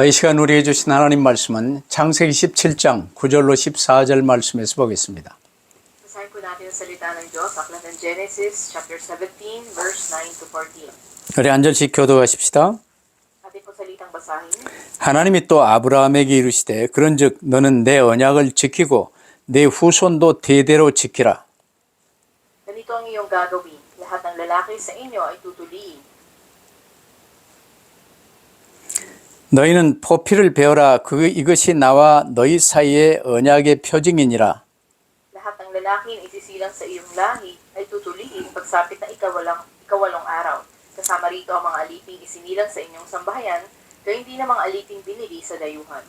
이 시간 우리에게 주신 하나님 말씀은 창세기 17장 9절로 14절 말씀에서 보겠습니다. Basahin po natin ang salita ng Diyos, aklat ng Genesis, chapter 17, verse 9 to 14. 우리 한 절씩 교도하십시다. Atin po salitang basahin. 하나님이 또 아브라함에게 이르시되 그런즉 너는 내 언약을 지키고 내 후손도 대대로 지키라. Ganito ang iyong gagawin. Lahat ng lalaki sa inyo ay tutuliin. 너희는 포피를 베어라. 이것이 나와 너희 사이의 언약의 표징이니라. Lahat ng lalaki na isisilang sa iyong lahi ay tutuliin pagsapit ng ikawalong araw. Kasama rito ang mga aliping isinilang sa inyong sambahayan, gayon din ang mga aliping binili sa dayuhan.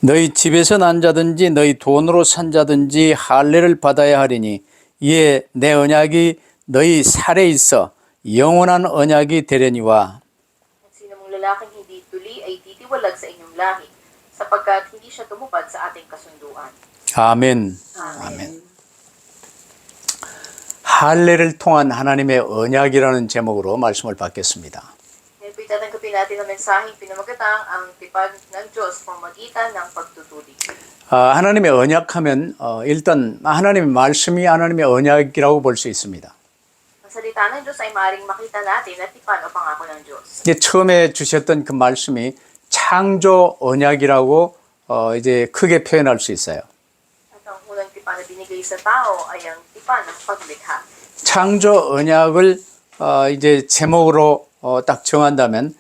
너희 집에서 난 자든지 너희 돈으로 산 자든지 할례를 받아야 하리니 이에 내 언약이 너희 살에 있어 영원한 언약이 되려니와. At sino mong lalaking hindi tuli ay titiwalag sa inyong lahi, sapagkat hindi siya tumupad sa ating kasunduan. 아멘. Amen. 할례를 통한 하나님의 언약이라는 제목으로 말씀을 받겠습니다. Ngayon po itatanggapin natin ang mensaheng pinamagatang ang tipan ng Diyos pamagitan ng pagtutuli. 하나님의 언약하면 일단 하나님의 말씀이 하나님의 언약이라고 볼 수 있습니다. Ang salita ng Diyos ay maaaring makita natin na tipan o pangako ng Diyos. 이제 처음에 주셨던 그 말씀이 창조 언약이라고 이제 크게 표현할 수 있어요. At ang unang tipan na binigay sa tao ay ang tipan ng paglikha. 창조 언약을 이제 제목으로 딱 정한다면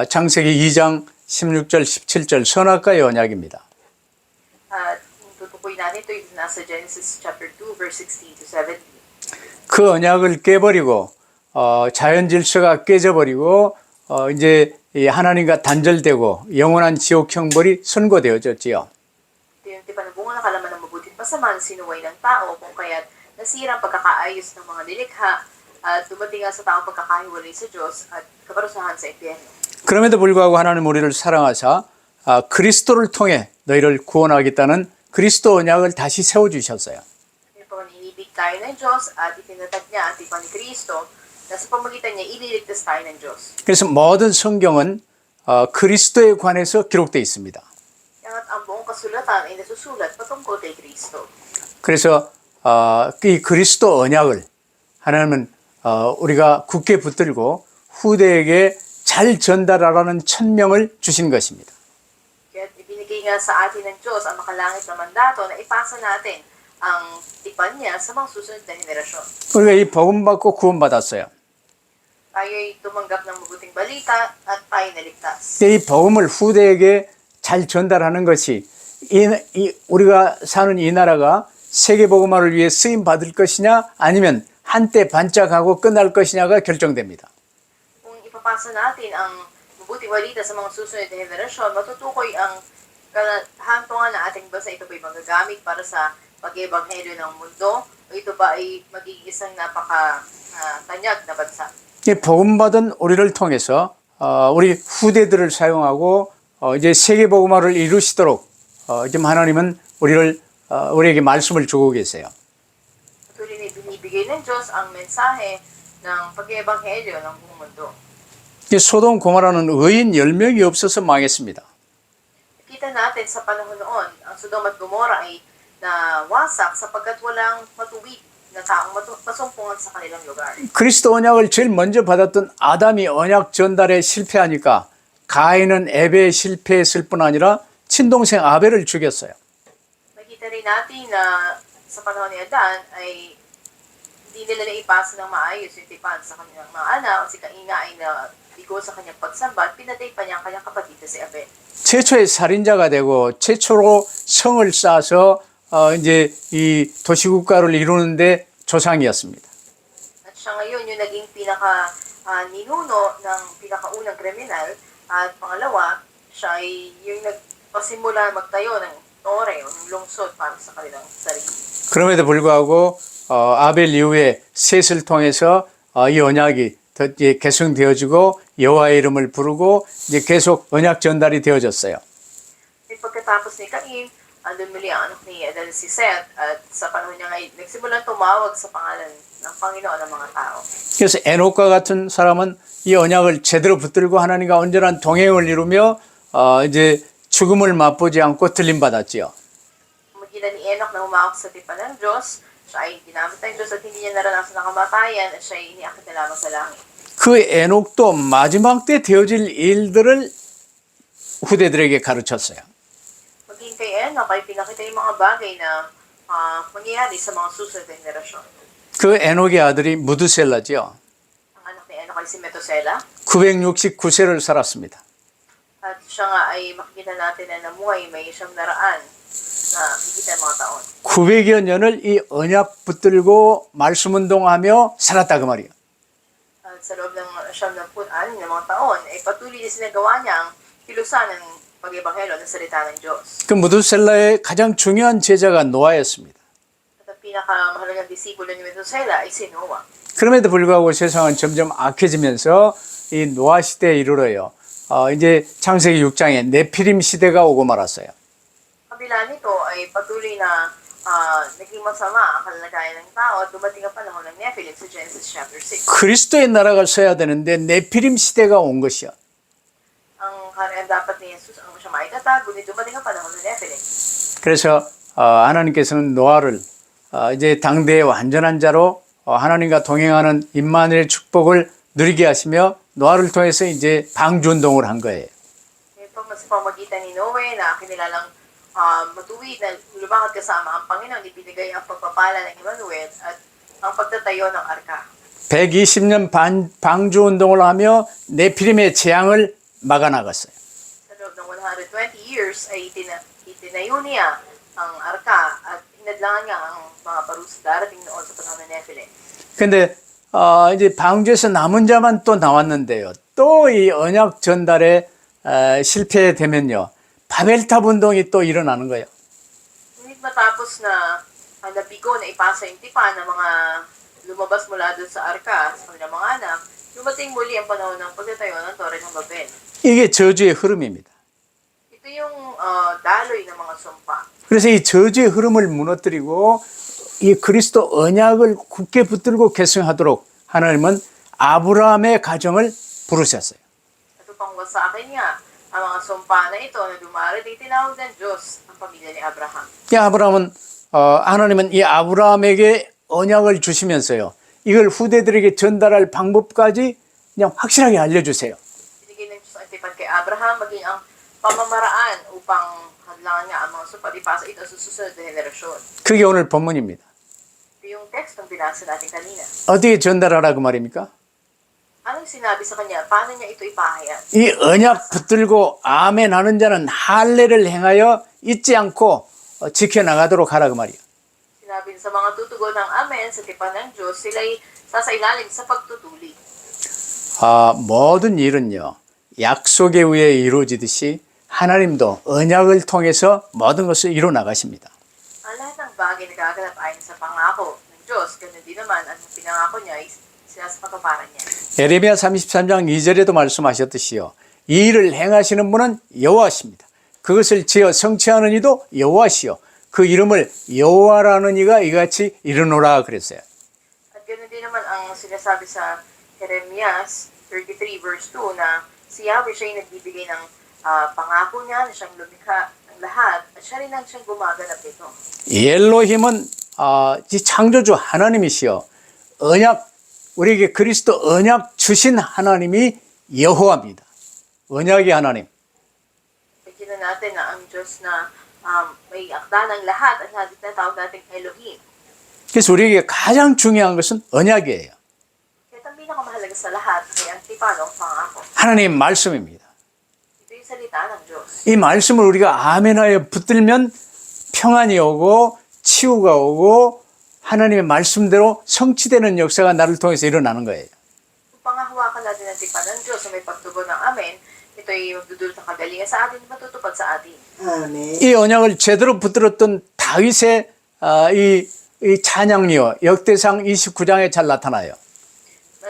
창세기 2장 16절 17절 선악과의 언약입니다. At tutukoy natin ito yung nasa Genesis chapter 2 verse 16 to 17. 그 언약을 깨버리고 자연 질서가 깨져버리고 이제 이 하나님과 단절되고 영원한 지옥 형벌이 선고되어졌지요. Ito yung tipan ng bunga na kalaman ng mabuting pasama na sinuway ng tao kung kaya't nasira ang pagkakaayos ng mga nilikha at dumating nga sa tao pagkakahiwalay sa Diyos at kaparusahan sa impyerno. 그럼에도 불구하고 하나님 우리를 사랑하사 그리스도를 통해 너희를 구원하겠다는 그리스도 언약을 다시 세워주셨어요. Ngayon inibig tayo ng Diyos at itinatag niya ang tipan ni Kristo na sa pamagitan niya ililigtas tayo ng Diyos. 그래서 모든 성경은 그리스도에 관해서 기록되어 있습니다. At ang buong kasulatan ay nasusulat patungkol kay Kristo. 그래서 이 그리스도 언약을 하나님은 우리가 굳게 붙들고 후대에게 잘 전달하라는 천명을 주신 것입니다. Kaya ibinigay nga sa atin ng Diyos ang makalangit na mandato na ipasa natin ang tipan niya sa mga susunod na henerasyon. 우리가 이 복음 받고 구원받았어요. Tayo'y tumanggap ng mabuting balita at tayo naligtas. 이 복음을 후대에게 잘 전달하는 것이 우리가 사는 이 나라가 세계 복음화를 위해 쓰임 받을 것이냐 아니면 한때 반짝하고 끝날 것이냐가 결정됩니다. Kung ipapasa natin ang mabuting balita sa mga susunod na henerasyon, matutukoy ang hantungan na ating bansa. Ito ba'y magagamit para sa pag-ebanghelyo ng mundo? O ito ba ay magiging isang napaka-tanyag na bansa? 이 복음 받은 우리를 통해서 우리 후대들을 사용하고 이제 세계 복음화를 이루시도록 지금 하나님은 우리에게 말씀을 주고 계세요. Patuloy na binibigay ng Diyos ang mensahe ng pag-ebanghelyo ng buong mundo. 이 소돔 고모라는 의인 10명이 없어서 망했습니다. Kita natin sa panahon noon, ang Sodom at Gomorrah ay nawasak sapagkat walang matuwid na taong masumpungan sa kanilang lugar. 그리스도 언약을 제일 먼저 받았던 아담이 언약 전달에 실패하니까 가인은 에베에 실패했을 뿐 아니라 친동생 아벨을 죽였어요. Nakita rin natin na sa panahon ni Adan ay hindi nila naipasa ng maayos yung tipan sa kanilang mga anak. Si Cain ay nabigo sa kanyang pagsamba at pinatay pa niya ang kanyang kapatid na si Abel. 최초의 살인자가 되고 최초로 성을 쌓아서 이제 이 도시국가를 이루는데 조상이었습니다. At siya ngayon yung naging pinaka-ninuno ng pinakaunang kriminal at pangalawa, siya ay yung nagpasimula magtayo ng tore o ng lungsod para sa kanilang sarili. 그럼에도 불구하고 아벨 이후에 셋을 통해서 이 언약이 개성되어지고 여호와의 이름을 부르고 이제 계속 언약 전달이 되어졌어요. Pagkatapos ni Cain, andun muli ang anak ni Adel si Seth at sa panahon niya ngayon, nagsimulang tumawag sa pangalan ng Panginoon ng mga tao. 그래서 에녹과 같은 사람은 이 언약을 제대로 붙들고 하나님과 온전한 동행을 이루며 이제 죽음을 맛보지 않고 들림받았지요. Magitan ni Enoch na humawak sa tipan ng Diyos, siya ay ginamit ng Diyos at hindi niya naranasan ang kamatayan at siya ay iniakit na lamang sa langit. 그 에녹도 마지막 때 되어질 일들을 후대들에게 가르쳤어요. Maging kay Enoch ay pinakita yung mga bagay na mangyayari sa mga susunod na henerasyon. 그 에녹의 아들이 무드셀라지요. Ang anak ni Enoch ay si Methuselah 969세를 살았습니다. at siya nga ay makikita natin na namuhay may 900 na higit na mga taon. 900여 년을 이 언약 붙들고 말씀 운동하며 살았다 그 말이에요. At sa loob ng 900 na mga taon, ay patuloy na sinagawa niya ang kilusan ng pag-ebanghelyo ng salita ng Diyos. 그 무드셀라의 가장 중요한 제자가 노아였습니다. At ang pinakamahalagang disipulo ni Methuselah ay si Noah. 그럼에도 불구하고 세상은 점점 악해지면서 이 노아 시대에 이르러요. 이제 창세기 6장에 네피림 시대가 오고 말았어요. Kabila nito ay patuloy na naging masama ang kalagayan ng tao at dumating ang panahon ng Nephilim sa Genesis chapter 6. 그리스도의 나라가 서야 되는데 네피림 시대가 온 것이야. Ang kaharian dapat ni Jesus ang siya maitatag, ngunit dumating ang panahon ng Nephilim. 그래서 하나님께서는 노아를 이제 당대의 완전한 자로 하나님과 동행하는 임마누엘 축복을 누리게 하시며 노아를 통해서 이제 방주운동을 한 거예요. Ito mas pamagitan ni Noe na kinilalang matuwid na lumakad kasama ang Panginoon, ibinigay ang pagpapala ng Emmanuel at ang pagtatayo ng arka. 120년 방주운동을 하며 네피림의 재앙을 막아나갔어요. Sa loob ng 120 years ay itinayo niya ang arka at inadlangan niya ang mga parusa darating noon sa panahon ng Nephilim. 근데 이제 방주에서 남은 자만 또 나왔는데요. 또 이 언약 전달에 실패되면요. 바벨탑 운동이 또 일어나는 거예요. Ngunit matapos na nabigo na ipasa yung tipan ng mga lumabas mula doon sa arka sa kanilang mga anak, dumating muli ang panahon ng pagtatayo ng Torre ng Babel. 이게 저주의 흐름입니다. Ito yung daloy ng mga sumpa. 그래서 이 저주의 흐름을 무너뜨리고 이 그리스도 언약을 굳게 붙들고 계승하도록 하나님은 아브라함의 가정을 부르셨어요. At upang wasakin niya ang mga sumpa na ito na dumarating, tinawag ng Diyos ang pamilya ni Abraham. 이 하나님은 이 아브라함에게 언약을 주시면서요. 이걸 후대들에게 전달할 방법까지 그냥 확실하게 알려주세요. Binigay ng Diyos ang tipan kay Abraham, maging ang pamamaraan upang hadlangan niya ang mga sumpa at ipasa ito sa susunod na henerasyon. 그게 오늘 본문입니다. Ito yung tekstong binasa natin kanina. 어떻게 전달하라 그 말입니까? Anong sinabi sa kanya? Paano niya ito ipahayag? 이 언약 붙들고 아멘 하는 자는 할례를 행하여 잊지 않고 지켜나가도록 하라 그 말이에요. Sinabi sa mga tutugon ng Amen sa tipan ng Diyos, sila'y sasailalim sa pagtutuli. 모든 일은요. 약속에 의해 이루어지듯이 하나님도 언약을 통해서 모든 것을 이루어 나가십니다. Ang lahat ng bagay na gaganap ayon sa pangako ng Diyos, ganun din naman ang pinangako niya ay sinasapatuparan niya. 예레미야 33장 2절에도 말씀하셨듯이요. 이 일을 행하시는 분은 여호와십니다. 그것을 지어 성취하는 이도 여호와시요. 그 이름을 여호와라는 이가 이같이 이르노라 그랬어요. At ganun din naman ang sinasabi sa Jeremias 33 verse 2 na si Yahweh siya yung nagbibigay ng pangako niya na siyang lumikha ng lahat at siya rin ang siyang gumaganap nito. 엘로힘은 이 창조주 하나님이시요. 언약 우리에게 그리스도 언약 주신 하나님이 여호와입니다. 언약의 하나님. Tignan natin na ang Diyos na may akda ng lahat at tinatawag nating Elohim. 그래서 우리에게 가장 중요한 것은 언약이에요. Kaya ang pinakamahalaga sa lahat ay ang tipanong pangako. 하나님 말씀입니다. Ito yung salita ng Diyos. 이 말씀을 우리가 아멘하여 붙들면 평안이 오고 치유가 오고 하나님의 말씀대로 성취되는 역사가 나를 통해서 일어나는 거예요. Kung pangahawakan natin ang tipan ng Diyos na may pagtugon ng Amen, ito ay magdudulot ng kagalingan sa atin, matutupad sa atin. 이 언약을 제대로 붙들었던 다윗의 이 찬양이요. 역대상 29장에 잘 나타나요.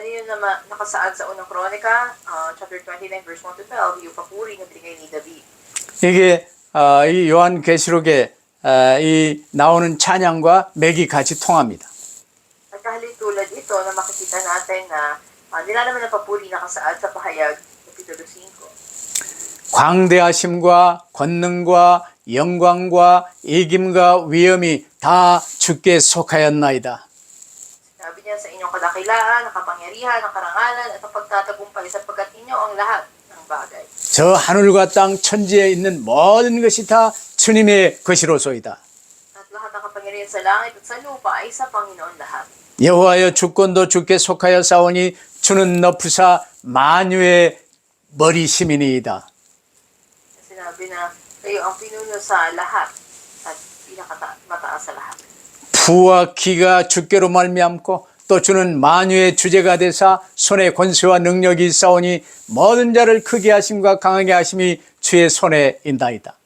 Yun naman nakasaad sa unang kronika, chapter 29, verse 1 to 12, yung papuri na binigay ni David. 이게 이 요한계시록에 이 나오는 찬양과 맥이 같이 통합니다. At kahalintulad ito na makikita natin na nilalaman ng papuri na kasaad sa pahayag, Kapitulo 5. 광대하심과 권능과 영광과 이김과 위엄이 다 주께 속하였나이다. Sabi niya sa inyong kadakilaan, kapangyarihan, karangalan, at ang pagtatagumpay sapagkat inyo ang lahat ng bagay. 저 하늘과 땅 천지에 있는 모든 것이 다 주님의 것이로소이다. At lahat ng kapangyarihan sa langit at sa lupa ay sa Panginoon lahat. 여호와여 주권도 주께 속하여 싸우니 주는 너프사 만유의 머리심이니이다. Sinabi na kayo ang pinuno sa lahat at pinakamataas sa lahat. 부와 기가 주께로 말미암고 또 주는 만유의 주제가 되사 손에 권세와 능력이 있사오니 모든 자를 크게 하심과 강하게 하심이 주의 손에 있나이다.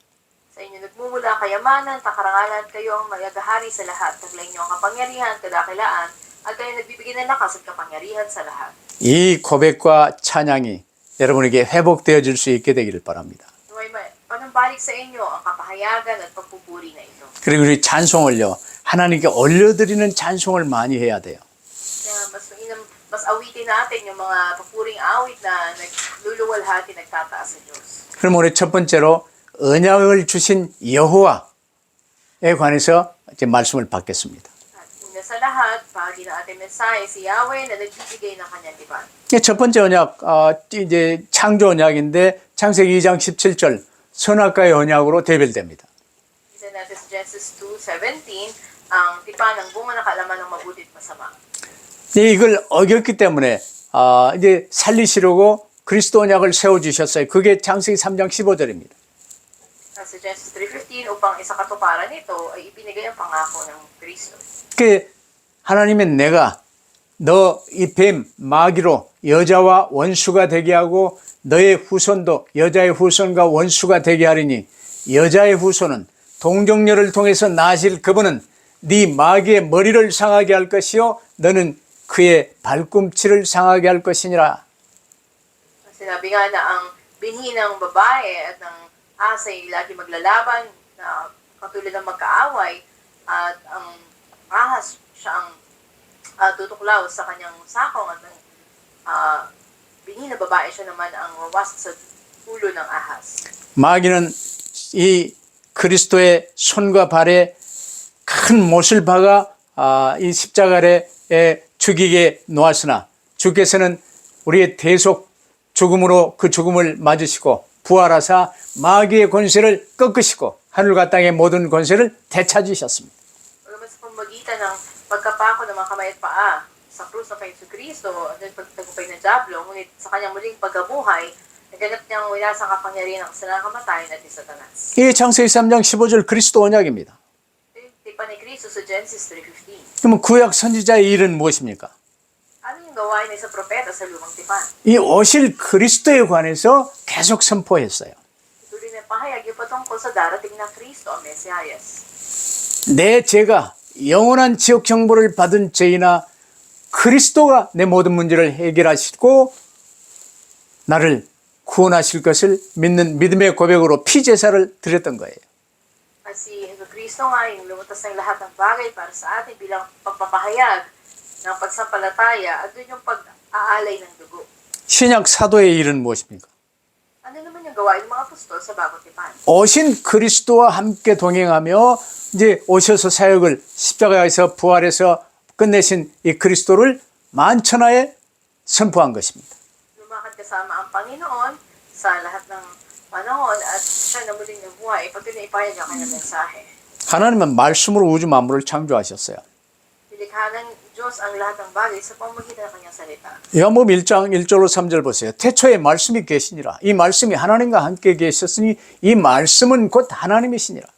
Sa inyo nagmumula kayamanan, takarangalan kayo ang magagahari sa lahat. Taglay niyo ang kapangyarihan, kadakilaan, at kayo nagbibigay ng lakas at kapangyarihan sa lahat. 이 고백과 찬양이 여러분에게 회복되어질 수 있게 되기를 바랍니다. May panumbalik sa inyo ang kapahayagan at pagpupuri na ito. 그리고 우리 찬송을요 하나님께 올려드리는 찬송을 많이 해야 돼요. Kaya mas awitin natin yung mga papuring awit na nagluluwalhati, nagtataas sa Diyos. 그럼 우리 첫 번째로 언약을 주신 여호와에 관해서 이제 말씀을 받겠습니다. At una sa lahat, bahagi na ating mensahe si Yahweh na nagbibigay ng kanyang diban. 첫 번째 언약 이제 창조 언약인데 창세기 2장 17절 선악과의 언약으로 대별됩니다. Isa natin sa Genesis 2:17, ang tipan ng bunga ng kaalaman ng mabuti at masama. 이걸 어겼기 때문에 이제 살리시려고 그리스도 언약을 세워주셨어요. 그게 창세기 3장 15절입니다. Sa Genesis 3:15, upang isakatuparan nito ay ibinigay ang pangako ng Kristo. 그 하나님은 내가 너 이 뱀 마귀로 여자와 원수가 되게 하고 너의 후손도 여자의 후손과 원수가 되게 하리니 여자의 후손은 동정녀를 통해서 나실 그분은 네 마귀의 머리를 상하게 할 것이요 너는 그의 발꿈치를 상하게 할 것이니라. Sinabi nga na ang binhi ng babae at ng asay lagi maglalaban na katulad ng magkaaway at ang ahas siya ang tutuklaw sa kanyang sakong at ng binhi na babae siya naman ang wawasak sa ulo ng ahas. 마귀는 이 그리스도의 손과 발에 큰 못을 박아 이 십자가에 죽이게 놓았으나 주께서는 우리의 대속 죽음으로 그 죽음을 맞으시고 부활하사 마귀의 권세를 꺾으시고 하늘과 땅의 모든 권세를 되찾으셨습니다. Pagkaman sa pamagitan ng pagkapako ng mga kamay at paa sa krus ng Panginoon Kristo at ng pagtagumpay ng Diablo, ngunit sa kanyang muling pagkabuhay, naganap niyang wilasang kapangyarihan ng kasalanang kamatayan at ni Satanas. 이 창세기 3장 15절 그리스도 언약입니다. Tipan ni Kristo sa Genesis 3:15. 그러면 구약 선지자의 일은 무엇입니까? Ano yung gawain ng isang propeta sa lumang tipan? 이 오실 그리스도에 관해서 계속 선포했어요. Tuloy na pahayag yung patungkol sa darating na Kristo, ang Mesiyas. 내 죄가 영원한 지옥 형벌을 받은 죄이나 그리스도가 내 모든 문제를 해결하시고 나를 구원하실 것을 믿는 믿음의 고백으로 피제사를 드렸던 거예요. Kasi ang Kristo nga yung lumutas ng lahat ng bagay para sa atin bilang pagpapahayag ng pagsampalataya at doon yung pag-aalay ng dugo. 신약 사도의 일은 무엇입니까? Ano naman yung gawain ng mga apostol sa bagong tipan? 오신 그리스도와 함께 동행하며 이제 오셔서 사역을 십자가에서 부활해서 끝내신 이 그리스도를 만천하에 선포한 것입니다. Lumakad kasama ang Panginoon sa lahat ng panahon at siya na muling nabuhay pag ipahayag ang kanyang mensahe. 하나님은 말씀으로 우주 만물을 창조하셨어요. Nilikha ng Diyos ang lahat ng bagay sa pamamagitan ng kanyang salita. 요한복음 1장 1절로 3절 보세요. 태초에 말씀이 계시니라. 이 말씀이 하나님과 함께 계셨으니 이 말씀은 곧 하나님이시니라.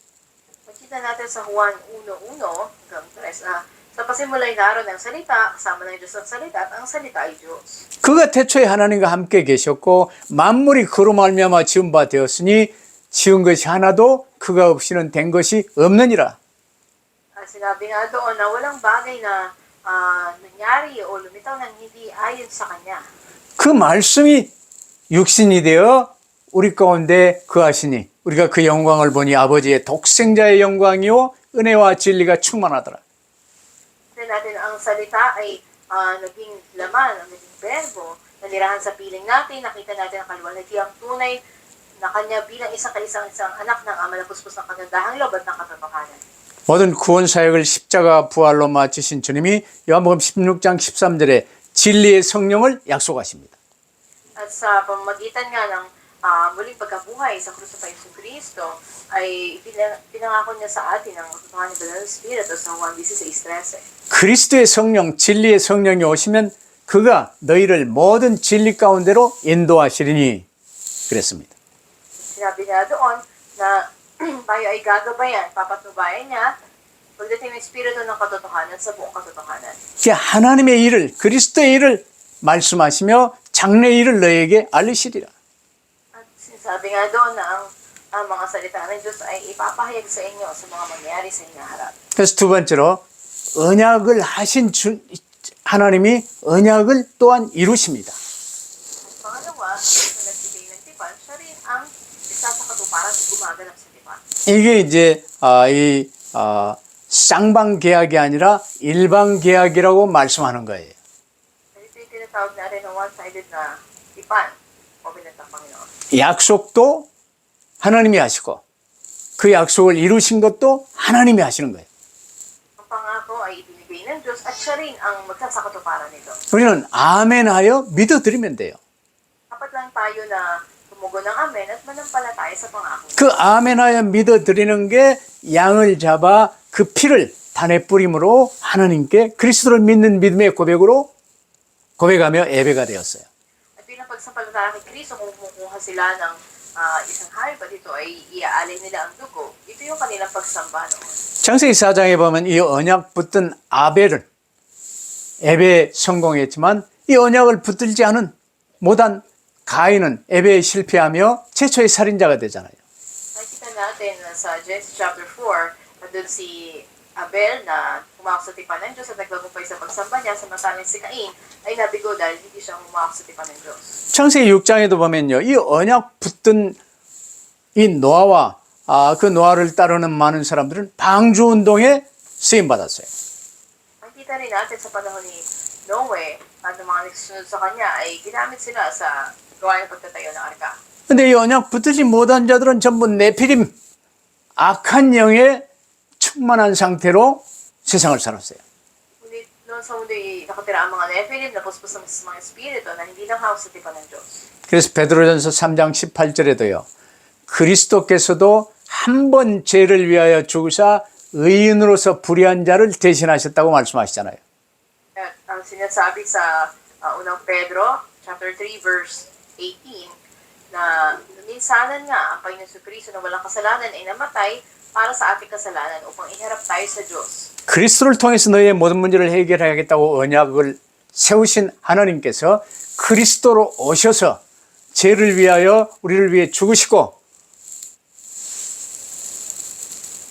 Makita natin sa Juan 1:1 hanggang 3, sa pasimulay naroon ang salita, kasama ng Diyos ang salita, at ang salita ay Diyos. 그가 태초에 하나님과 함께 계셨고 만물이 그로 말미암아 지은 바 되었으니 지은 것이 하나도 그가 없이는 된 것이 없느니라. Sinabi nga doon na walang bagay na nangyari o lumitaw ng hindi ayon sa Kanya. 그 말씀이 육신이 되어 우리 가운데 거하시니 우리가 그 영광을 보니 아버지의 독생자의 영광이요 은혜와 진리가 충만하더라. Tignan natin ang salita ay naging laman, ang naging berbo, nanirahan sa piling natin, nakita natin ang kaluwalhatiang tunay na kanya bilang isang anak ng Ama na puspos ng kagandahang loob at ng katotohanan. 모든 구원 사역을 십자가 부활로 마치신 주님이 요한복음 16장 13절에 진리의 성령을 약속하십니다. At sa pamamagitan nga ng muling pagkabuhay sa krus ng Yesu Cristo, ay pinangako niya sa atin ang katotohanan ng Banal na Espiritu sa Juan 16:13. 그리스도의 성령, 진리의 성령이 오시면 그가 너희를 모든 진리 가운데로 인도하시리니 그랬습니다. Sinabi niya doon na tayo ay gagabayan, papatubayan niya pagdating ng Espiritu ng katotohanan sa buong katotohanan. 하나님의 일을, 그리스도의 일을 말씀하시며 장래 일을 너희에게 알리시리라. At sinasabi nga doon na ang mga salita ng Diyos ay ipapahayag sa inyo sa mga mangyayari sa inyong harap. 그래서 두 번째로 언약을 하신 하나님이 언약을 또한 이루십니다. At pangalawa, ito nagbigay ng tipan, siya rin ang isa sa katuparan at gumaganap sa tipan. 이게 이제 쌍방 계약이 아니라 일방 계약이라고 말씀하는 거예요. Ito yung tinatawag natin ng one-sided na tipan o binatang Panginoon. 약속도 하나님이 하시고 그 약속을 이루신 것도 하나님이 하시는 거예요. Ang pangako ay ibinigay ng Diyos at siya rin ang magsasakatuparan nito. 우리는 아멘하여 믿어드리면 돼요. Dapat lang tayo na tumugon ng amen at manampalataya sa pangako. 그 아멘하여 믿어드리는 게 양을 잡아 그 피를 단에 뿌림으로 하나님께 그리스도를 믿는 믿음의 고백으로 고백하며 예배가 되었어요. At bilang pagsampalataya kay Kristo, kung kumukuha sila ng isang hayop at ito ay iaalay nila ang dugo, ito yung kanilang pagsamba noon. 창세기 4장에 보면 이 언약 붙든 아벨은 예배에 성공했지만 이 언약을 붙들지 않은 못한 가인은 예배에 실패하며 최초의 살인자가 되잖아요. Nakikita natin sa Genesis chapter 4, na doon si Abel na humawak sa tipan ng Diyos at nagtagumpay sa pagsamba niya, samantalang si Cain ay nabigo dahil hindi siya humawak sa tipan ng Diyos. 창세기 6장에도 보면요, 이 언약 붙든 이 노아와 그 노아를 따르는 많은 사람들은 방주 운동에 쓰임 받았어요. Nakikita rin natin sa panahon ni Noe at ng mga nagsusunod sa kanya ay ginamit sila sa gawa ng pagtatayo ng arka. 근데 이 언약 붙들지 못한 자들은 전부 네피림, 악한 영에 충만한 상태로 세상을 살았어요. Ngunit noon sa mundo ay nakatira ang mga Nephilim na puspos ng mga espiritu na hindi nang hawak sa tipan ng Diyos. 그래서 베드로전서 3장 18절에도요. 그리스도께서도 한 번 죄를 위하여 죽으사 의인으로서 불의한 자를 대신하셨다고 말씀하시잖아요. At ang sinasabi sa unang Pedro, chapter 3, verse 18, na minsanan nga ang Panginoon Jesucristo na walang kasalanan ay namatay para sa ating kasalanan upang iharap tayo sa Diyos. 그리스도를 통해서 너희의 모든 문제를 해결하겠다고 언약을 세우신 하나님께서 그리스도로 오셔서 죄를 위하여 우리를 위해 죽으시고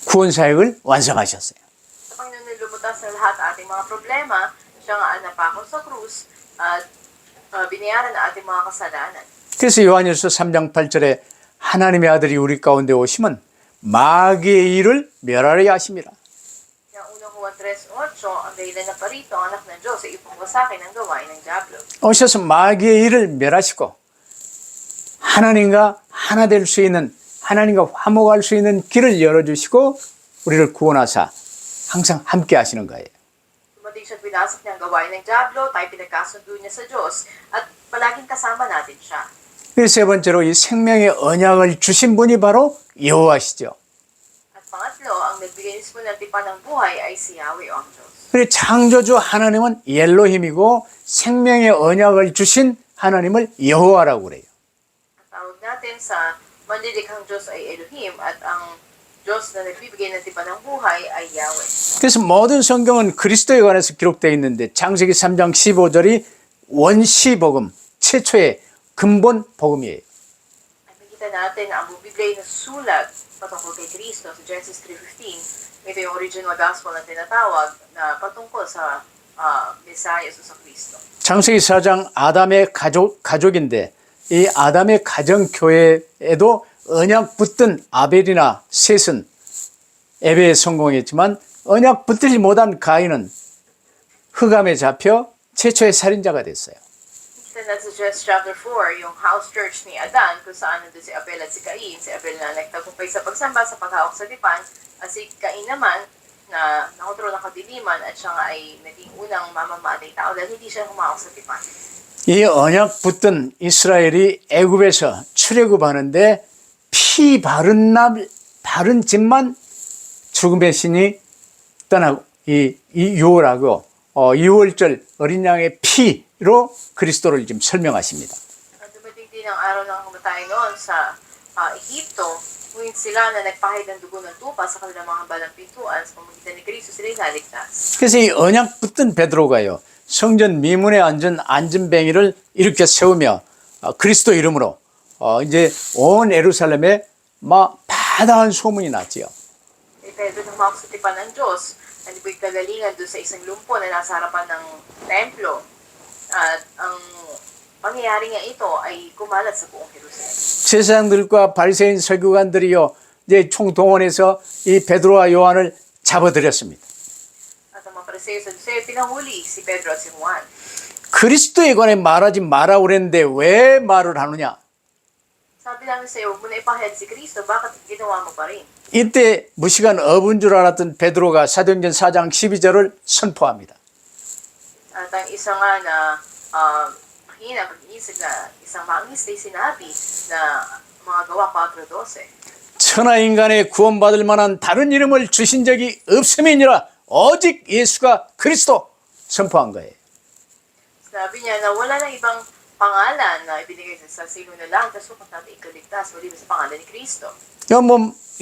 구원 사역을 완성하셨어요. Sa Panginoon nilulubutas ng lahat ating mga problema, siya nga ang napako sa krus at binayaran na ating mga kasalanan. 그래서 요한일서 3장 8절에 하나님의 아들이 우리 가운데 오시면 마귀의 일을 멸하려 하심이라. Yung unang Juan 3:8, ang dahilan na parito ang anak ng Diyos ay ipangwasakin ang gawain ng Diablo. 오셔서 마귀의 일을 멸하시고 하나님과 하나 될 수 있는, 하나님과 화목할 수 있는 길을 열어주시고 우리를 구원하사 항상 함께 하시는 거예요. Dumating siya at binasak niya ang gawain ng Diablo, tayo pinagkasundo niya sa Diyos, at palaging kasama natin siya. 세 번째로 이 생명의 언약을 주신 분이 바로 여호와시죠. At pangatlo, ang nagbigay mismo ng tipan ng buhay ay si Yahweh o ang Diyos. 그리고 창조주 하나님은 엘로힘이고 생명의 언약을 주신 하나님을 여호와라고 그래요. Ang tawag natin sa manlilikhang Diyos ay Elohim at ang Diyos na nagbibigay ng tipan ng buhay ay Yahweh. 그래서 모든 성경은 그리스도에 관해서 기록되어 있는데 창세기 3장 15절이 원시복음, 최초의 근본 복음이에요. Nakikita natin na ang Biblia ay nasulat patungkol kay Kristo sa Genesis 3:15. Ito yung original gospel na tinatawag na patungkol sa Messiah o sa Kristo. 창세기 4장 아담의 가족인데 이 아담의 가정교회에도 언약 붙든 아벨이나 셋은 예배에 성공했지만 언약 붙들지 못한 가인은 흑암에 잡혀 최초의 살인자가 됐어요. Then that's Genesis chapter 4, yung house church ni Adan, kung saan nandun si Abel at si Cain. Si Abel na nagtagumpay sa pagsamba sa paghawak sa tipan, at si Cain naman na nakontrol ng kadiliman at siya nga ay naging unang mamamatay tao dahil hindi siya humawak sa tipan. 이 언약 붙든 이스라엘이 애굽에서 출애굽하는데 피 바른 집만 죽음의 신이 떠나고 이 유월하고 6월절 어린 양의 피로 그리스도를 지금 설명하십니다. At dumating din ang araw ng kamatay noon sa Ehipto, ngunit sila na nagpahid ng dugo ng tupa sa kanilang mga balang pintuan sa pamamagitan ni Kristo sila naligtas. 그래서 이 언약 붙든 베드로가요 성전 미문에 앉은 안전뱅이를 이렇게 세우며 그리스도 이름으로 이제 온 예루살렘에 막 바다한 소문이 났지요. Pedro nang humawak sa tipan ng Diyos, nalipoy kagalingan doon sa isang lumpo na nasa harapan ng templo. At ang pangyayari nga ito ay kumalat sa buong Jerusalem. 제사장들과 바리새인 서기관들이요 이제 총동원해서 이 베드로와 요한을 잡아들였습니다. At ang mga Pariseo sa Diyos, pinahuli si Pedro at si Juan. 그리스도에 관해 말하지 마라 그랬는데 왜 말을 하느냐? Sabi namin sa iyo, huwag mo na ipahayag si Kristo, bakit ginawa mo pa rin? 이때 무시간 어부인 줄 알았던 베드로가 사도행전 4장 12절을 선포합니다. At ang isa nga na hina, pag-iisip na isang mangisday sinabi na mga gawa 4:12. 천하 인간의 구원받을 만한 다른 이름을 주신 적이 없음이니라 오직 예수가 그리스도 선포한 거예요. Sabi niya na wala na ibang pangalan na ibinigay sa sino na lang, tapos kung natin ikaligtas, maliban sa pangalan ni Kristo.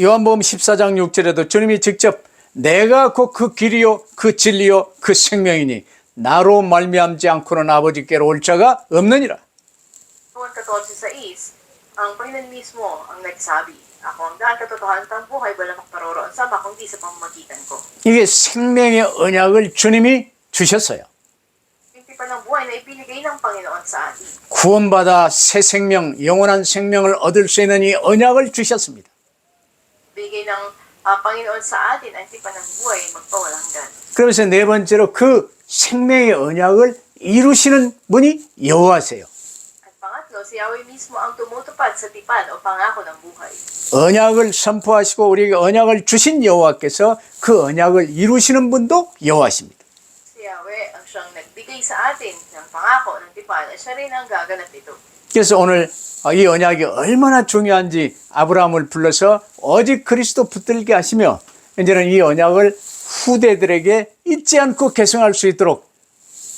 요한복음 14장 6절에도 주님이 직접 내가 곧 그 길이요 그 진리요 그 생명이니 나로 말미암지 않고는 아버지께로 올 자가 없느니라. Juan 14:6, ang Panginoon mismo ang nagsabi, ako ang daan katotohanan ng buhay, walang magparoroon sa ama kundi sa pamamagitan ko. 이게 생명의 언약을 주님이 주셨어요. Yung tipan ng buhay na ibinigay ng Panginoon sa atin. 구원받아 새 생명, 영원한 생명을 얻을 수 있는 이 언약을 주셨습니다. Bigay ng Panginoon sa atin ang tipan ng buhay magpawalang hanggan. 그러면서 네 번째로 그 생명의 언약을 이루시는 분이 여호와세요. At pangatlo, si Yahweh mismo ang tumutupad sa tipan o pangako ng buhay. 언약을 선포하시고 우리에게 언약을 주신 여호와께서 그 언약을 이루시는 분도 여호와십니다. Si Yahweh ang siyang nagbigay sa atin ng pangako ng tipan at siya rin ang gaganap nito. 그래서 오늘 이 언약이 얼마나 중요한지 아브라함을 불러서 오직 그리스도 붙들게 하시며 이제는 이 언약을 후대들에게 잊지 않고 계승할 수 있도록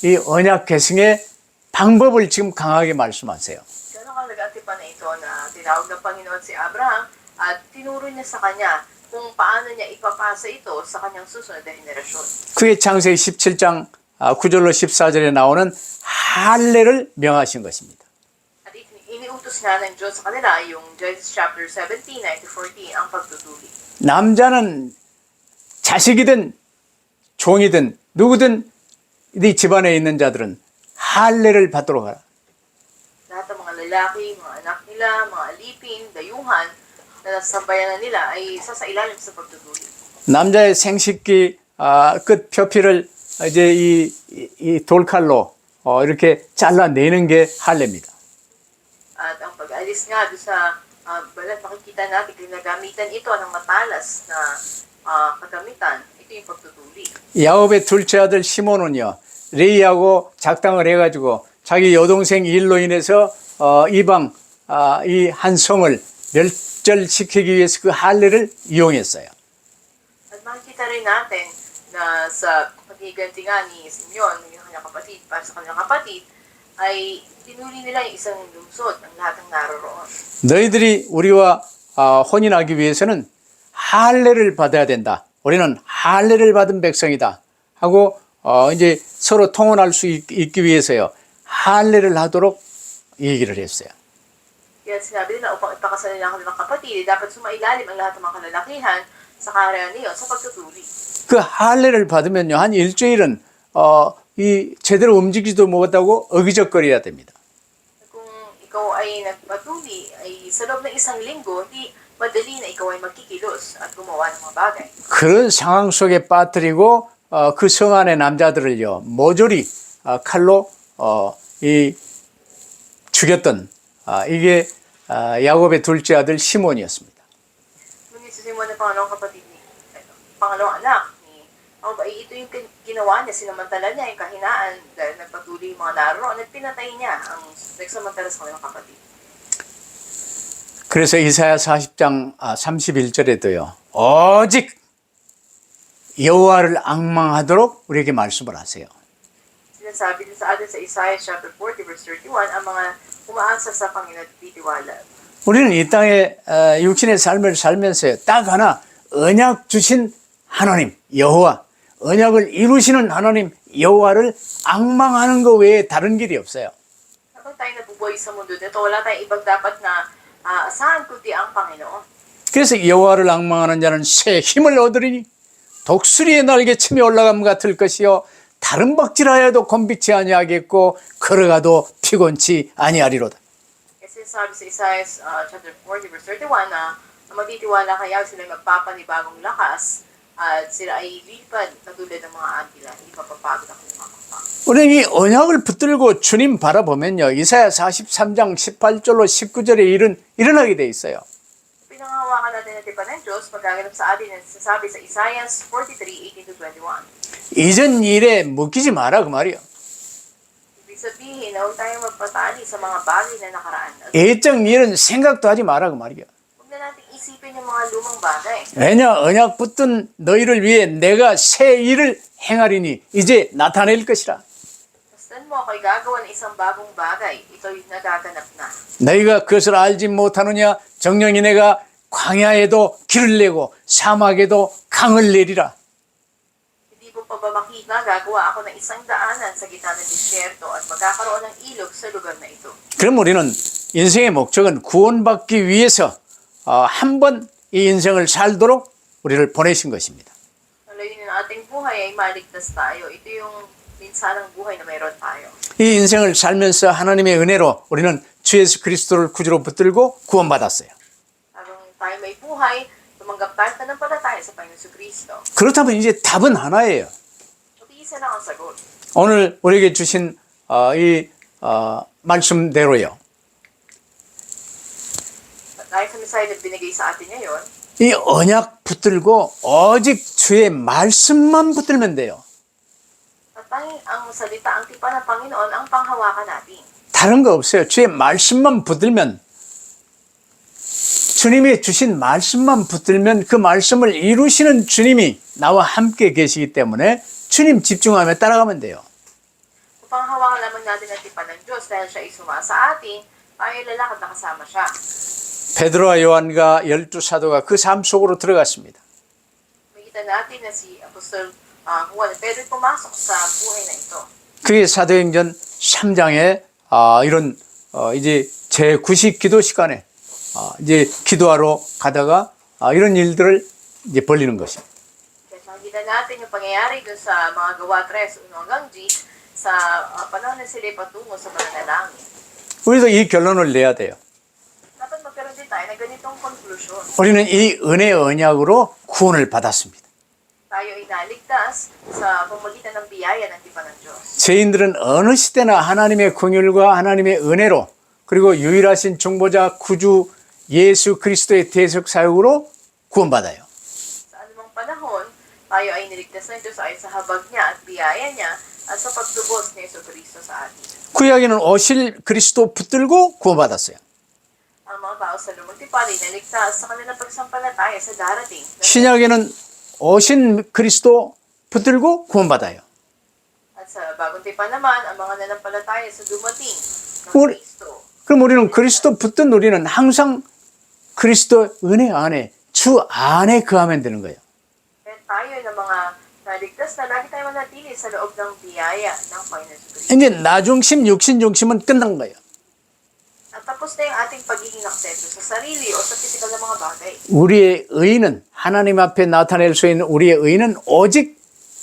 이 언약 계승의 방법을 지금 강하게 말씀하세요. Gano'ng kahalaga ang tipan na ito na tinawag ng Panginoon si Abraham at tinuro niya sa kanya kung paano niya ipapasa ito sa kanyang susunod na henerasyon. 그게 창세기 17장 9절로 14절에 나오는 할례를 명하신 것입니다. At iniutos nga ng Diyos sa kanila yung Genesis chapter 17, 9-14, ang pagtutuli. 남자는 자식이든 종이든 누구든 이 집안에 있는 자들은 할례를 받도록 하라. Lahat ng mga lalaki, mga anak nila, mga alipin, dayuhan na nasa sambayanan nila ay sasailalim sa pagtutuli. 남자의 생식기 끝 표피를 이제 이 돌칼로 이렇게 잘라내는 게 할례입니다. At ang pag-alis nga doon sa balat, makikita natin ginagamitan ito ng matalas na kagamitan. Ito yung pagtutuli. 야곱의 둘째 아들 시몬은요 레이하고 작당을 해가지고 자기 여동생 일로 인해서 이방 이 한 성을 멸절시키기 위해서 그 할례를 이용했어요. At makikita rin natin na sa paghiganti nga ni Simeon, yung kanyang kapatid, para sa kanyang kapatid, ay tinuli nila yung isang lungsod ng lahat ng naroroon. 너희들이 우리와 혼인하기 위해서는 할례를 받아야 된다. 우리는 할례를 받은 백성이다. 하고 이제 서로 통혼할 수 있기 위해서요. 할례를 하도록 얘기를 했어요. Kaya sinabi nila upang ipakasal nila ang kanilang kapatid, dapat sumailalim ang lahat ng mga kalalakihan sa kaharian niyo sa pagtutuli. 그 할례를 받으면요. 한 일주일은 이 제대로 움직이지도 못하고 어기적거려야 됩니다. Kung ikaw ay nagpatuli, ay sa loob ng isang linggo, hindi madali na ikaw ay magkikilos at gumawa ng mga bagay. 그런 상황 속에 빠뜨리고 그 성 안의 남자들을요. 모조리 칼로 이 죽였던 이게 야곱의 둘째 아들 시몬이었습니다. Ngunit si Simon na pangalawang kapatid ni, pangalawang anak ni, ito yung ginawa niya, sinamantala niya yung kahinaan dahil nagpatuloy yung mga naroon at pinatay niya ang nagsamantala sa kanilang kapatid. 그래서 이사야 40장 31절에도요. 오직 여호와를 앙망하도록 우리에게 말씀을 하세요. Sinasabi din sa atin sa Isaiah chapter 40 verse 31, ang mga umaasa sa Panginoon at titiwala. 우리는 이 땅에 육신의 삶을 살면서 딱 하나 언약 주신 하나님 여호와, 언약을 이루시는 하나님 여호와를 앙망하는 것 외에 다른 길이 없어요. Kapag tayo nabubuhay sa mundo nito, wala tayong ibang dapat na asahan kundi ang Panginoon. 그래서 여호와를 앙망하는 자는 새 힘을 얻으리니 독수리의 날개침이 올라감 같을 것이요 다른 박질하여도 곤비치 아니하겠고 걸어가도 피곤치 아니하리로다. Kasi sabi sa Isaiah chapter 40 verse 31 na magtitiwala kaya sila magpapanibagong lakas at sila ay lilipad katulad ng mga agila, hindi mapapagod ang kanilang kapag. 우리는 이 언약을 붙들고 주님 바라보면요. 이사야 43장 18절로 19절의 일은 일어나게 돼 있어요. Pinangahawakan natin ang tipan ng Diyos pagkaganap sa atin at sasabi sa Isaiah 43:18-21. 이전 일에 묶이지 마라 그 말이요. Ibig sabihin na huwag tayong magpatali sa mga bagay na nakaraan. At 예적 일은 생각도 하지 마라 그 말이요. huwag na natin isipin yung mga lumang bagay. 왜냐 언약 붙든 너희를 위해 내가 새 일을 행하리니 이제 나타낼 것이라. Basta mo ako'y gagawa ng isang bagong bagay. Ito'y nagaganap na. 너희가 그것을 알지 못하느냐 정령이 내가 광야에도 길을 내고 사막에도 강을 내리라. Hindi mo pa ba makita, gagawa ako ng isang daanan sa gitna ng disyerto at magkakaroon ng ilog sa lugar na ito. 그럼 우리는 인생의 목적은 구원받기 위해서 한 번 이 인생을 살도록 우리를 보내신 것입니다. Ang layunin ng ating buhay ay maligtas tayo. Ito yung minsanang buhay na mayroon tayo. 이 인생을 살면서 하나님의 은혜로 우리는 주 예수 그리스도를 구주로 붙들고 구원받았어요. Habang tayo may buhay, tumanggap tayo pananampalataya sa Panginoon Jesucristo. 그렇다면 이제 답은 하나예요. At isa lang ang sagot. 오늘 우리에게 주신 이 말씀대로요. Dahil sa mensahe na binigay sa atin ngayon, 이 언약 붙들고 오직 주의 말씀만 붙들면 돼요. at ang salita, ang tipan ng Panginoon, ang panghawakan natin. 다른 거 없어요. 주의 말씀만 붙들면 주님이 주신 말씀만 붙들면 그 말씀을 이루시는 주님이 나와 함께 계시기 때문에 주님 집중하며 따라가면 돼요. Kung panghawakan lamang natin ang tipan ng Diyos dahil siya ay suma sa atin, tayo lalakad na kasama siya. 베드로와 요한과 12사도가 그 삶 속으로 들어갔습니다. Makita natin na si Apostol Juan Pedro pumasok sa buhay na ito. 그게 사도행전 3장에 이런 이제 제9식 기도 시간에 이제 기도하러 가다가 이런 일들을 이제 벌리는 것입니다. Kaya makikita natin yung pangyayari doon sa mga gawa 3, 1 hanggang G, sa panahon na sila patungo sa pananalangin. 우리도 이 결론을 내야 돼요. Dapat magkaroon din tayo ng ganitong conclusion. 우리는 이 은혜의 언약으로 구원을 받았습니다. Tayo ay naligtas sa pamagitan ng biyaya ng tipan ng Diyos. 죄인들은 어느 시대나 하나님의 긍휼과 하나님의 은혜로 그리고 유일하신 중보자 구주 예수 그리스도의 대속 사역으로 구원받아요. Sa anumang panahon, tayo ay niligtas ng Diyos ayon sa habag niya at biyaya niya at sa pagtubos ni Jesucristo sa atin. 구약에는 오실 그리스도 붙들고 구원받았어요. Ang mga tao sa lumang tipan ay naligtas sa kanilang pagsampalataya sa darating. 신약에는 오신 그리스도 붙들고 구원받아요. At sa bagong tipan naman, ang mga nanampalataya sa dumating ng 우리- Kristo. 그럼 우리는 그리스도 붙든 우리는 항상 그리스도 은혜 안에 주 안에 거하면 되는 거예요. Kaya tayo ng mga naligtas na lagi tayo manatili sa loob ng biyaya ng Panginoon Jesucristo. 이제 나 중심, 육신 중심은 끝난 거예요. At tapos na yung ating pagiging aksento sa sarili o sa pisikal na mga bagay. 우리의 의는 하나님 앞에 나타낼 수 있는 우리의 의는 오직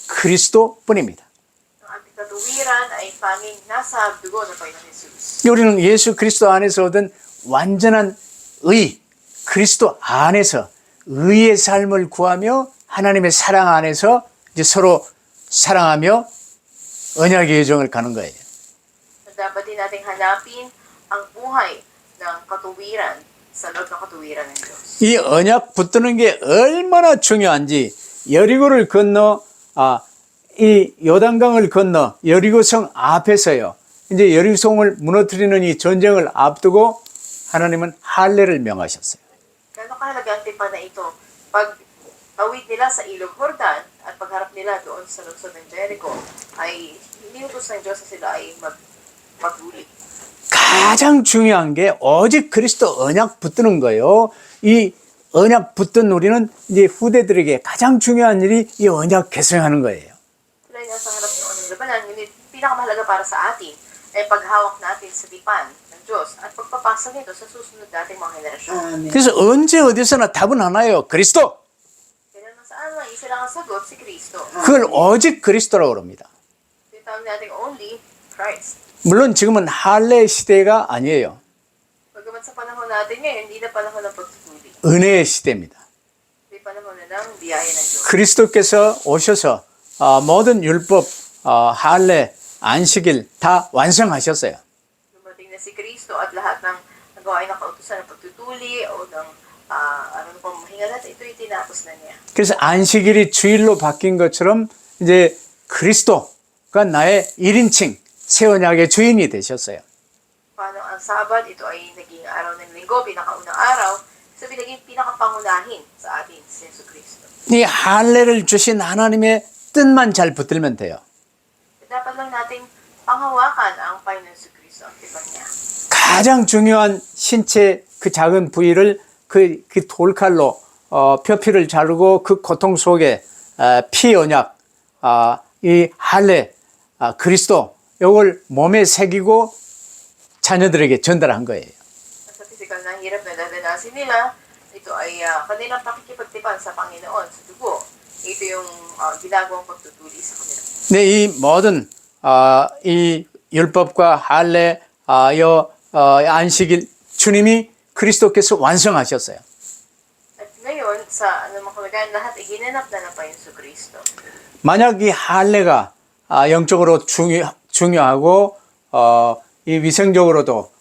그리스도뿐입니다. Ang ating katuwiran ay tanging nasa dugo ng Panginoon Jesus. 우리는 예수 그리스도 안에서 얻은 완전한 의, 그리스도 안에서 의의 삶을 구하며 하나님의 사랑 안에서 이제 서로 sa랑하며 언약의 여정을 가는 거예요. So, dapat din nating hanapin ang buhay ng katuwiran sa loob ng katuwiran ng Diyos. 이 언약 붙드는 게 얼마나 중요한지 여리고를 건너 이 요단강을 건너 여리고성 앞에서요. 이제 여리고성을 무너뜨리는 이 전쟁을 앞두고 하나님은 할례를 명하셨어요. Gano'ng kahalaga ang tipan na ito? Pag tawid nila sa Ilog Jordan at pagharap nila doon sa lungsod ng Jericho, ay iniutos ng Diyos na sila ay maghuli. 가장 중요한 게 오직 그리스도 언약 붙드는 거예요. 이 언약 붙든 우리는 이제 후대들에게 가장 중요한 일이 이 언약 개성하는 거예요. Sila yung nasa harap noon ng labanan, ngunit pinakamahalaga para sa atin ay paghawak natin sa tipan ng Diyos at pagpapasa nito sa susunod nating mga henerasyon. 그래서 언제 어디서나 답은 하나예요. 그리스도. Kaya naman saan man, isa lang ang sagot, si Kristo. 그걸 오직 그리스도라고 그럽니다. Tinatawag natin only Christ. 물론 지금은 할례 시대가 아니에요. Bagamat sa panahon natin ngayon, hindi na panahon ng pagtutuli. 은혜의 시대입니다. Hindi panahon na ng biyaya ng Diyos. 그리스도께서 오셔서 모든 율법, 할례, 안식일 다 완성하셨어요. Dumating na si Kristo at lahat ng nagawa ay nakautusan ng pagtutuli o ng ano pang mahinga natin, ito'y tinapos na niya. 그래서 안식일이 주일로 바뀐 것처럼 이제 그리스도가 나의 1인칭 새 언약의 주인이 되셨어요. Paano ang Sabat, ito ay naging araw ng linggo, pinakaunang araw, sabi naging pinakapangunahin sa atin, si Yesu Kristo. 이 할례를 주신 하나님의 뜻만 잘 붙들면 돼요. Dapat lang nating panghawakan ang Panginoon si Kristo, ang tipan niya. 가장 중요한 신체 그 작은 부위를 그 돌칼로 표피를 자르고 그 고통 속에 피 언약, 이 할례, 그리스도 이걸 몸에 새기고 자녀들에게 전달한 거예요. Sa physical na hirap na dadanasin nila, ito ay kanilang pakikipagtipan sa Panginoon, sa dugo. Ito yung ginagawang pagtutuli sa kanila. 네, 이 모든 이 율법과 할례, 안식일 주님이 그리스도께서 완성하셨어요. At ngayon, sa anumang kalagayan, lahat ay ginanap na ng Panginoon sa Kristo. 만약 이 할례가 영적으로 중요하고 이 위생적으로도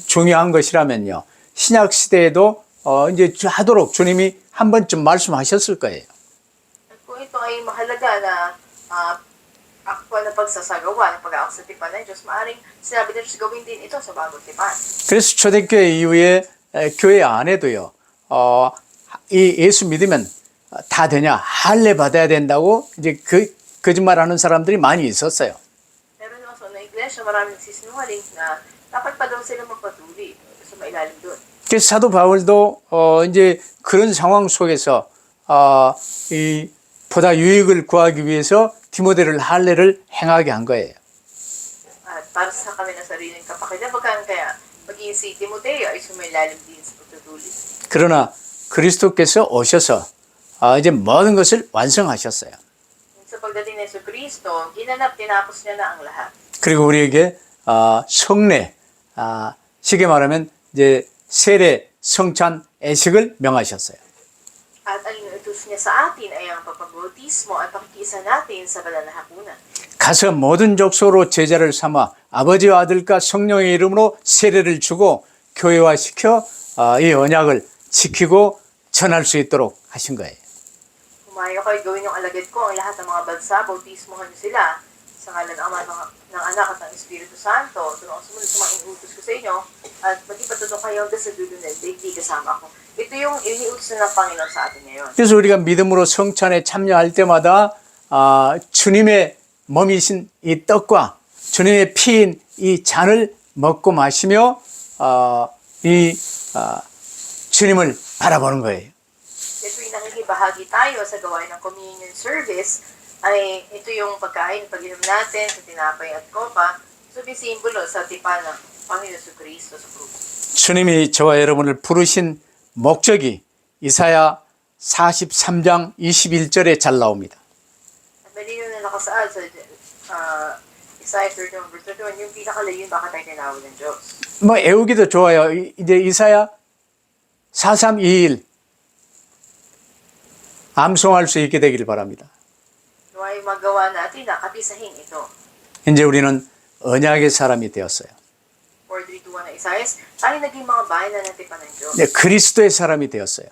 중요한 것이라면요. 신약 시대에도 이제 하도록 주님이 한 번쯤 말씀하셨을 거예요. At kung ito ay mahalaga na aktwal na pagsasagawa ng pag-aak sa tipan ng Diyos, maaaring sinabi na Diyos gawin din ito sa bagong tipan. 그래서 초대교회 이후에 교회 안에도요. 이 예수 믿으면 다 되냐? 할례 받아야 된다고 이제 거짓말하는 사람들이 많이 있었어요. Pero naman sa unang iglesia, maraming nagsisinungaling na dapat pa daw sila magpatuloy sa mailalim doon. 그래서 사도 바울도 이제 그런 상황 속에서 이 보다 유익을 구하기 위해서 디모데를 할례를 행하게 한 거예요. At para sa kami ng sariling kapakinabagan, kaya maging si Timoteo ay sumailalim din sa pagtutuli. 그러나 그리스도께서 오셔서 이제 모든 것을 완성하셨어요. Sa pagdating ng Yesu Kristo, ginanap, tinapos niya na ang lahat. 그리고 우리에게 성례, 쉽게 말하면 이제 세례, 성찬, 애식을 명하셨어요. At ang inuutos niya sa atin ay ang pagpabautismo at pakikisa natin sa banal na hapunan. 가서 모든 족속으로 제자를 삼아 아버지와 아들과 성령의 이름으로 세례를 주고 교회화시켜 이 언약을 지키고 전할 수 있도록 하신 거예요. Humayo kayo, gawin yung alagad ko ang lahat ng mga bansa, bautismohan niyo sila sa ngalan ng Ama, ng Anak at ng Espiritu Santo. Ito ang sumunod sa mga inuutos ko sa inyo at maging patuto kayo hanggang sa dulo ng daigdig kasama ko. Ito yung iniutos ng Panginoon sa atin ngayon. 그래서 우리가 믿음으로 성찬에 참여할 때마다 주님의 몸이신 이 떡과 주님의 피인 이 잔을 먹고 마시며 주님을 바라보는 거예요. Ito yung nakikibahagi tayo sa gawain ng communion service ay ito yung pagkain, pag-inom natin sa tinapay at kopa. So, bisimbolo sa tipan ng Panginoon sa Kristo sa krus. 주님이 저와 여러분을 부르신 목적이 이사야 43장 21절에 잘 나옵니다. At malinaw na nakasaad sa Isaiah 31 verse 31, yung pinakalayon bakit tayo tinawag ng Diyos. 뭐 애우기도 좋아요. 이제 이사야 4321 암송할 수 있게 되기를 바랍니다. Naway magawa natin na kapisahin ito. 이제 우리는 언약의 사람이 되었어요. For the kabanatuan ng Isaias, tayo naging mga bayan na natipan ng Diyos. 네, 그리스도의 사람이 되었어요.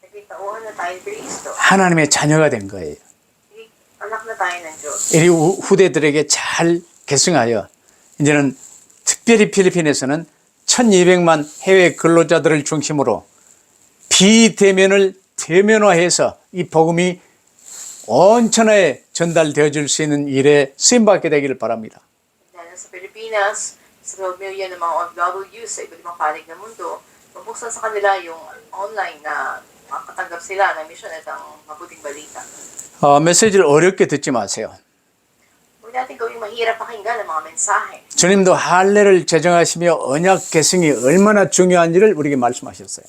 Nagkitauhan na tayo ng Kristo. 하나님의 자녀가 된 거예요. Anak na tayo ng Diyos. 이 후대들에게 잘 계승하여 이제는 특별히 필리핀에서는 1200만 해외 근로자들을 중심으로 비대면을 대면화해서 이 복음이 온 천하에 전달되어질 수 있는 일에 쓰임받게 되기를 바랍니다. Lalo sa Pilipinas, sa 12 million ng mga OFWs sa iba't ibang panig ng mundo, mabuksan sa kanila yung online na makatanggap sila ng mission at ang mabuting balita. 메시지를 어렵게 듣지 마세요. Huwag natin gawing mahirap pakinggan ang mga mensahe. 주님도 할례를 제정하시며 언약 계승이 얼마나 중요한지를 우리에게 말씀하셨어요.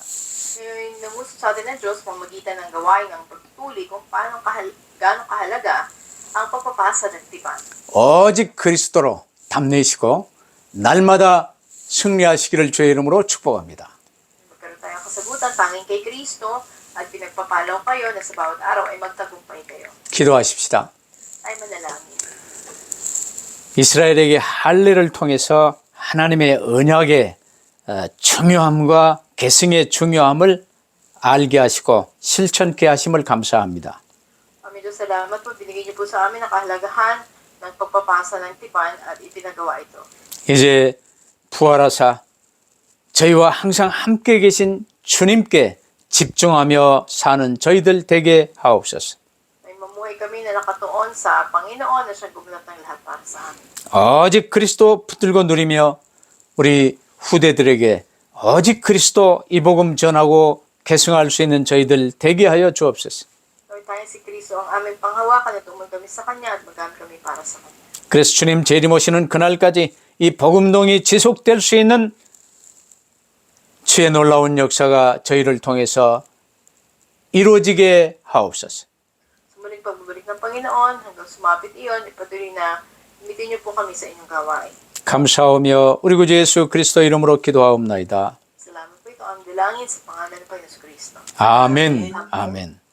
Yung namuso sa atin ng Diyos pamagitan ng gawain ng pagtutuli kung gaano kahalaga ang pagpapasa ng tipan. 오직 그리스도로 담내시고 날마다 승리하시기를 주의 이름으로 축복합니다. Magkaroon tayong kasagutan tanging kay Kristo at pinagpapalaw kayo na sa bawat araw ay magtagumpay kayo. 기도하십시다. Ay manalangin. 이스라엘에게 할례를 통해서 하나님의 언약의 중요함과 계승의 중요함을 알게 하시고 실천케 하심을 감사합니다. Amin Diyos, salamat po. Binigay niyo po sa amin ang kahalagahan ng pagpapasa ng tipan at ipinagawa ito. 이제 부활하사 저희와 항상 함께 계신 주님께 집중하며 사는 저희들 되게 하옵소서. May mamuhay kami na nakatuon sa Panginoon na siyang gumanap ng lahat para sa amin. 오직 그리스도 붙들고 누리며 우리 후대들에게 오직 그리스도 이 복음 전하고 계승할 수 있는 저희들 되게 하여 주옵소서. Lord, tayo si Kristo ang aming panghawakan at tumon kami sa Kanya at magamit kami para sa Kanya. 그래서 주님 재림 오시는 그날까지 이 복음동이 지속될 수 있는 주의 놀라운 역사가 저희를 통해서 이루어지게 하옵소서. Sa muling pagbabalik ng Panginoon, hanggang sumapit iyon, ipatuloy na gamitin niyo po kami sa inyong gawain. 감사하며 우리 구주 예수 그리스도 이름으로 기도하옵나이다. Salamat po ito ang dalangin sa pangalan ng Panginoon Kristo. 아멘. 아멘.